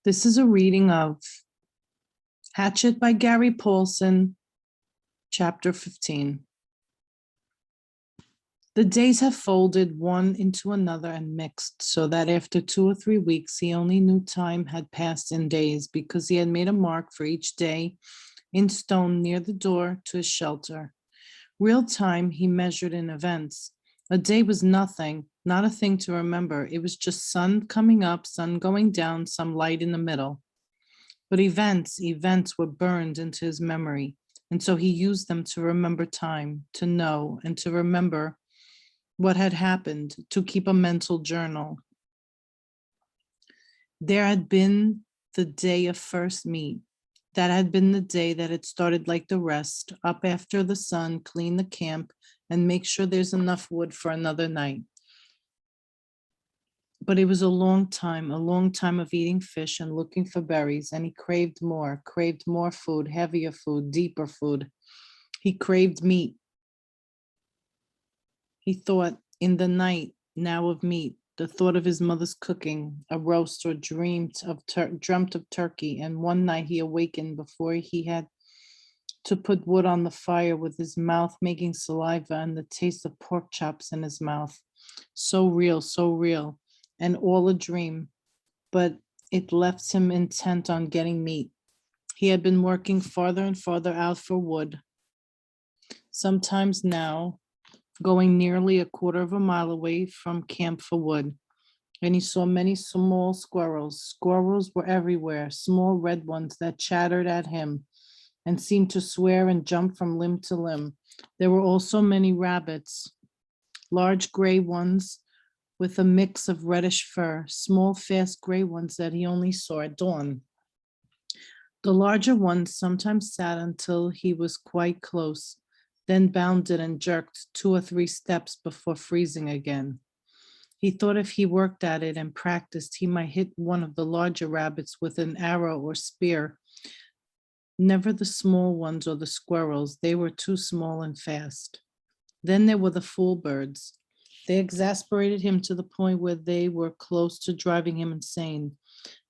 This is a reading of Hatchet by Gary Paulsen, chapter 15. The days have folded one into another and mixed, so that after 2 or 3 weeks, he only knew time had passed in days, because he had made a mark for each day in stone near the door to his shelter. Real time he measured in events. A day was nothing, not a thing to remember. It was just sun coming up, sun going down, some light in the middle. But events were burned into his memory, and so he used them to remember time, to know, and to remember what had happened, to keep a mental journal. There had been the day of first meet. That had been the day that had started like the rest, up after the sun, clean the camp, and make sure there's enough wood for another night. But it was a long time of eating fish and looking for berries, and he craved more food, heavier food, deeper food. He craved meat. He thought in the night now of meat, the thought of his mother's cooking, a roast, or dreamt of turkey. And one night he awakened before he had to put wood on the fire, with his mouth making saliva and the taste of pork chops in his mouth. So real, and all a dream, but it left him intent on getting meat. He had been working farther and farther out for wood, sometimes now going nearly 1/4 mile away from camp for wood. And he saw many small squirrels. Squirrels were everywhere, small red ones that chattered at him and seemed to swear and jump from limb to limb. There were also many rabbits, large gray ones with a mix of reddish fur, small, fast gray ones that he only saw at dawn. The larger ones sometimes sat until he was quite close, then bounded and jerked 2 or 3 steps before freezing again. He thought if he worked at it and practiced, he might hit one of the larger rabbits with an arrow or spear. Never the small ones or the squirrels. They were too small and fast. Then there were the fool birds. They exasperated him to the point where they were close to driving him insane.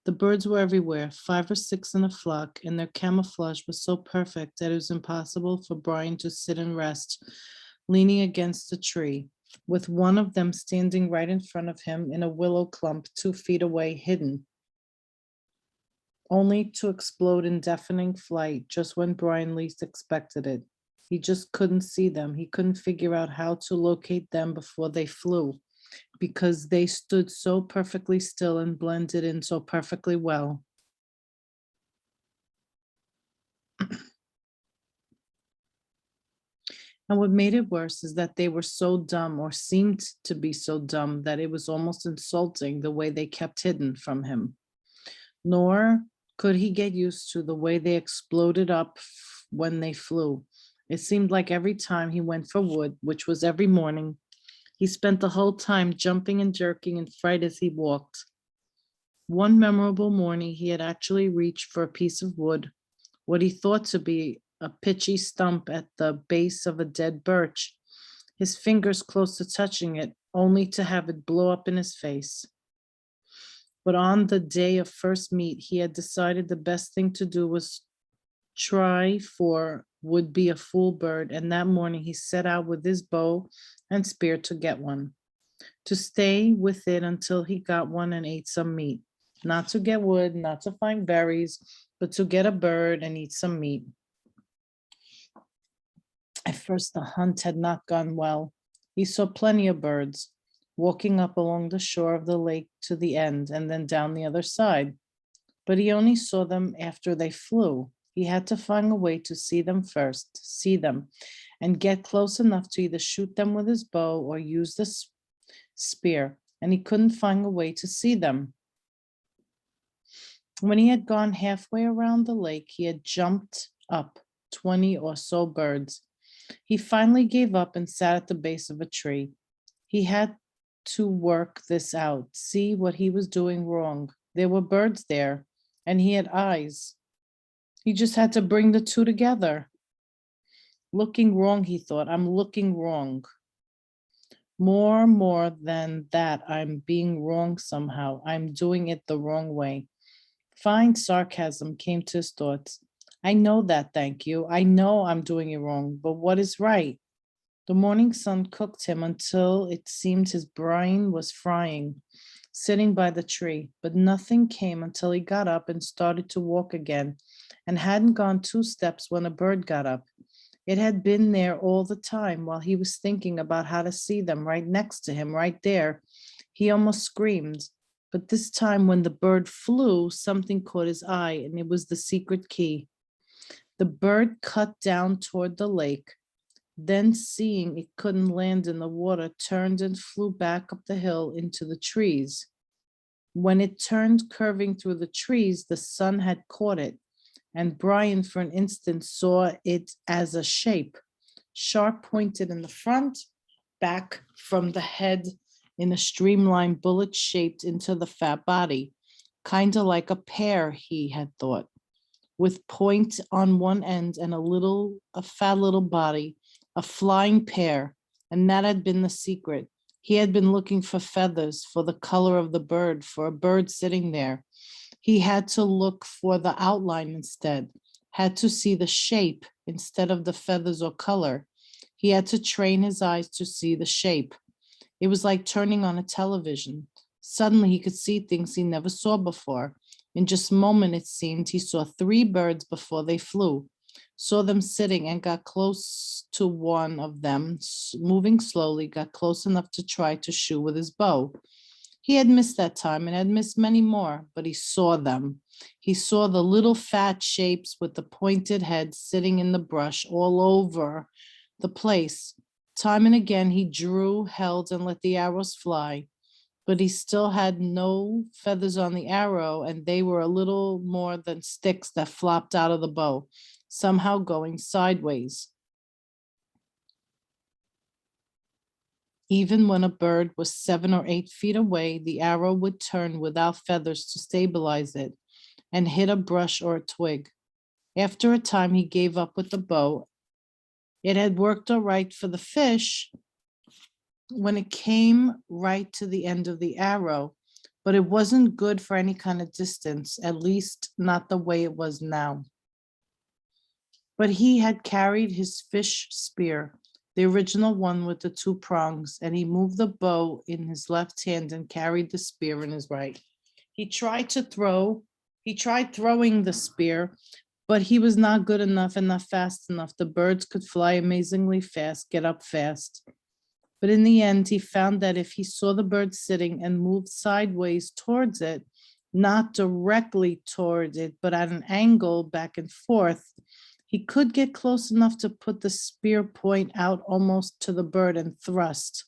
The birds were everywhere, 5 or 6 in a flock, and their camouflage was so perfect that it was impossible for Brian to sit and rest, leaning against a tree, with one of them standing right in front of him in a willow clump 2 feet away, hidden, only to explode in deafening flight just when Brian least expected it. He just couldn't see them. He couldn't figure out how to locate them before they flew, because they stood so perfectly still and blended in so perfectly well. And what made it worse is that they were so dumb, or seemed to be so dumb, that it was almost insulting the way they kept hidden from him. Nor could he get used to the way they exploded up when they flew. It seemed like every time he went for wood, which was every morning, he spent the whole time jumping and jerking in fright as he walked. One memorable morning, he had actually reached for a piece of wood, what he thought to be a pitchy stump at the base of a dead birch, his fingers close to touching it, only to have it blow up in his face. But on the day of first meet, he had decided the best thing to do was try for would be a fool bird, and that morning he set out with his bow and spear to get one, to stay with it until he got one and ate some meat, not to get wood, not to find berries, but to get a bird and eat some meat. At first, the hunt had not gone well. He saw plenty of birds walking up along the shore of the lake to the end and then down the other side, but he only saw them after they flew. He had to find a way to see them first, and get close enough to either shoot them with his bow or use the spear, and he couldn't find a way to see them. When he had gone halfway around the lake, he had jumped up 20 or so birds. He finally gave up and sat at the base of a tree. He had to work this out, see what he was doing wrong. There were birds there, and he had eyes. He just had to bring the two together. Looking wrong, he thought. I'm looking wrong. More than that, I'm being wrong somehow. I'm doing it the wrong way. Fine sarcasm came to his thoughts. I know that, thank you. I know I'm doing it wrong, but what is right? The morning sun cooked him until it seemed his brain was frying, sitting by the tree, but nothing came until he got up and started to walk again, and hadn't gone 2 steps when a bird got up. It had been there all the time while he was thinking about how to see them right next to him, right there. He almost screamed. But this time, when the bird flew, something caught his eye, and it was the secret key. The bird cut down toward the lake, then, seeing it couldn't land in the water, turned and flew back up the hill into the trees. When it turned curving through the trees, the sun had caught it, and Brian for an instant saw it as a shape, sharp pointed in the front, back from the head in a streamlined bullet shaped into the fat body, kind of like a pear, he had thought, with point on one end and a fat little body, a flying pear, and that had been the secret. He had been looking for feathers, for the color of the bird, for a bird sitting there. He had to look for the outline instead, had to see the shape instead of the feathers or color. He had to train his eyes to see the shape. It was like turning on a television. Suddenly he could see things he never saw before. In just a moment, it seemed, he saw 3 birds before they flew, saw them sitting and got close to one of them, moving slowly, got close enough to try to shoot with his bow. He had missed that time and had missed many more, but he saw them. He saw the little fat shapes with the pointed heads sitting in the brush all over the place. Time and again, he drew, held, and let the arrows fly. But he still had no feathers on the arrow, and they were a little more than sticks that flopped out of the bow, somehow going sideways. Even when a bird was 7 or 8 feet away, the arrow would turn without feathers to stabilize it and hit a brush or a twig. After a time, he gave up with the bow. It had worked all right for the fish when it came right to the end of the arrow, but it wasn't good for any kind of distance, at least not the way it was now. But he had carried his fish spear, the original one with the 2 prongs, and he moved the bow in his left hand and carried the spear in his right. He tried throwing the spear, but he was not good enough and not fast enough. The birds could fly amazingly fast, get up fast. But in the end, he found that if he saw the bird sitting and moved sideways towards it, not directly toward it, but at an angle back and forth, he could get close enough to put the spear point out almost to the bird and thrust,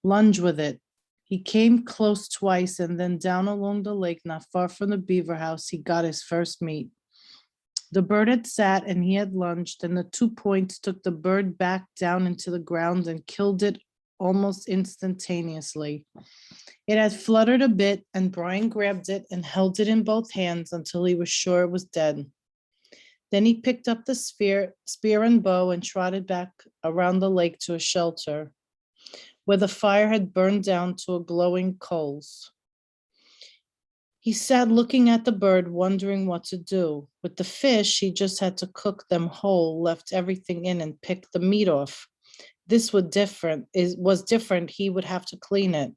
lunge with it. He came close twice, and then down along the lake, not far from the beaver house, he got his first meat. The bird had sat and he had lunged, and the 2 points took the bird back down into the ground and killed it almost instantaneously. It had fluttered a bit, and Brian grabbed it and held it in both hands until he was sure it was dead. Then he picked up the spear and bow and trotted back around the lake to a shelter where the fire had burned down to a glowing coals. He sat looking at the bird, wondering what to do. With the fish, he just had to cook them whole, left everything in, and picked the meat off. This was different. He would have to clean it.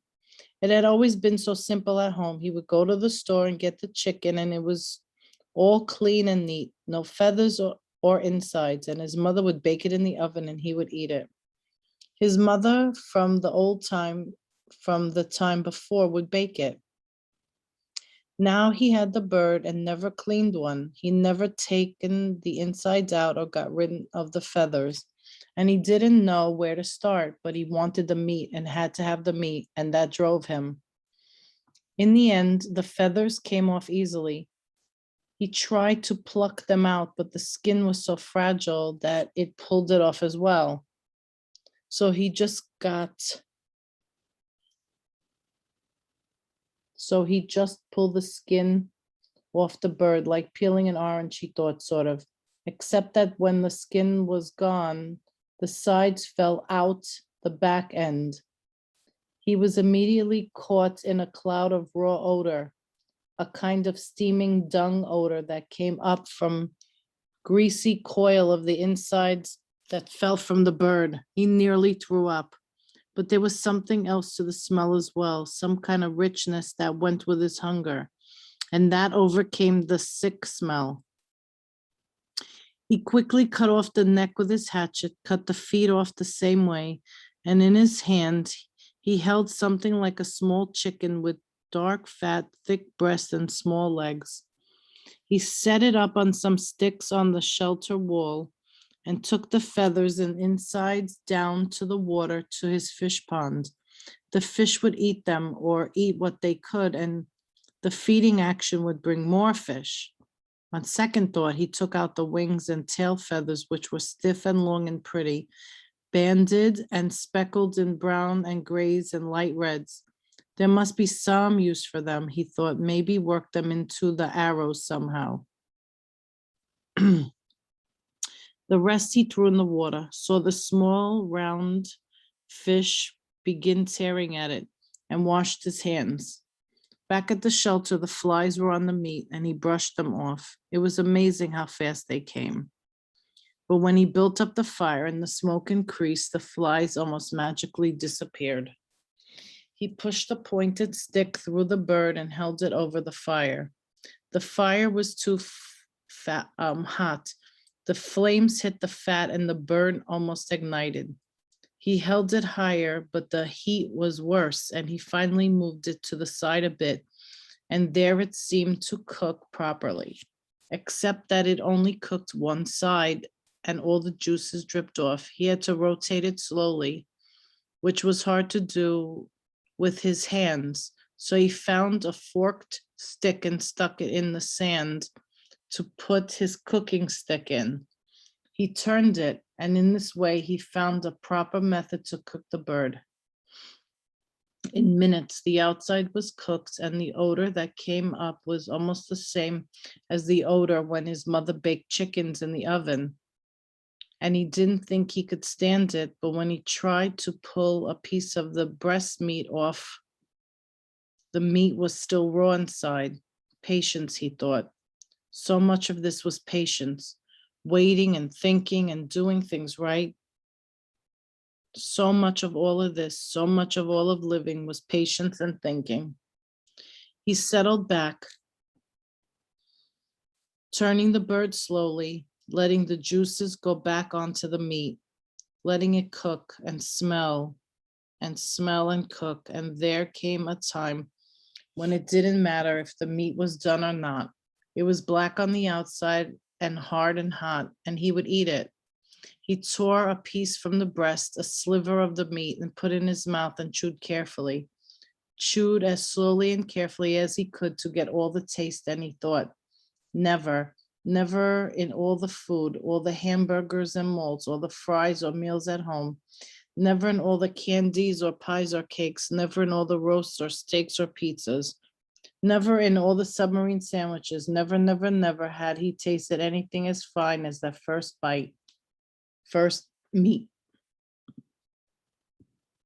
It had always been so simple at home. He would go to the store and get the chicken, and it was all clean and neat, no feathers or insides, and his mother would bake it in the oven and he would eat it. His mother from the time before would bake it. Now he had the bird and never cleaned one. He never taken the insides out or got rid of the feathers. And he didn't know where to start, but he wanted the meat and had to have the meat, and that drove him. In the end, the feathers came off easily. He tried to pluck them out, but the skin was so fragile that it pulled it off as well. So he just pulled the skin off the bird, like peeling an orange, he thought, sort of, except that when the skin was gone, the sides fell out the back end. He was immediately caught in a cloud of raw odor. a kind of steaming dung odor that came up from greasy coil of the insides that fell from the bird. He nearly threw up. But there was something else to the smell as well, some kind of richness that went with his hunger, and that overcame the sick smell. He quickly cut off the neck with his hatchet, cut the feet off the same way, and in his hand he held something like a small chicken with dark, fat, thick breast and small legs. He set it up on some sticks on the shelter wall and took the feathers and insides down to the water to his fish pond. The fish would eat them or eat what they could, and the feeding action would bring more fish. On second thought, he took out the wings and tail feathers, which were stiff and long and pretty, banded and speckled in brown and grays and light reds. There must be some use for them, he thought, maybe work them into the arrows somehow. The rest he threw in the water, saw the small round fish begin tearing at it, and washed his hands. Back at the shelter, the flies were on the meat, and he brushed them off. It was amazing how fast they came. But when he built up the fire and the smoke increased, the flies almost magically disappeared. He pushed a pointed stick through the bird and held it over the fire. The fire was too hot. The flames hit the fat and the bird almost ignited. He held it higher, but the heat was worse, and he finally moved it to the side a bit, and there it seemed to cook properly, except that it only cooked one side and all the juices dripped off. He had to rotate it slowly, which was hard to do with his hands. So he found a forked stick and stuck it in the sand to put his cooking stick in. He turned it, and in this way he found a proper method to cook the bird. In minutes, the outside was cooked, and the odor that came up was almost the same as the odor when his mother baked chickens in the oven. And he didn't think he could stand it, but when he tried to pull a piece of the breast meat off, the meat was still raw inside. Patience, he thought. So much of this was patience, waiting and thinking and doing things right. So much of all of this, so much of all of living was patience and thinking. He settled back, turning the bird slowly, letting the juices go back onto the meat, letting it cook and smell and cook. And there came a time when it didn't matter if the meat was done or not. It was black on the outside and hard and hot, and he would eat it. He tore a piece from the breast, a sliver of the meat, and put it in his mouth and chewed carefully. Chewed as slowly and carefully as he could to get all the taste, and he thought, never in all the food, all the hamburgers and malts, all the fries or meals at home, never in all the candies or pies or cakes, never in all the roasts or steaks or pizzas, never in all the submarine sandwiches, never had he tasted anything as fine as that first bite, first meat.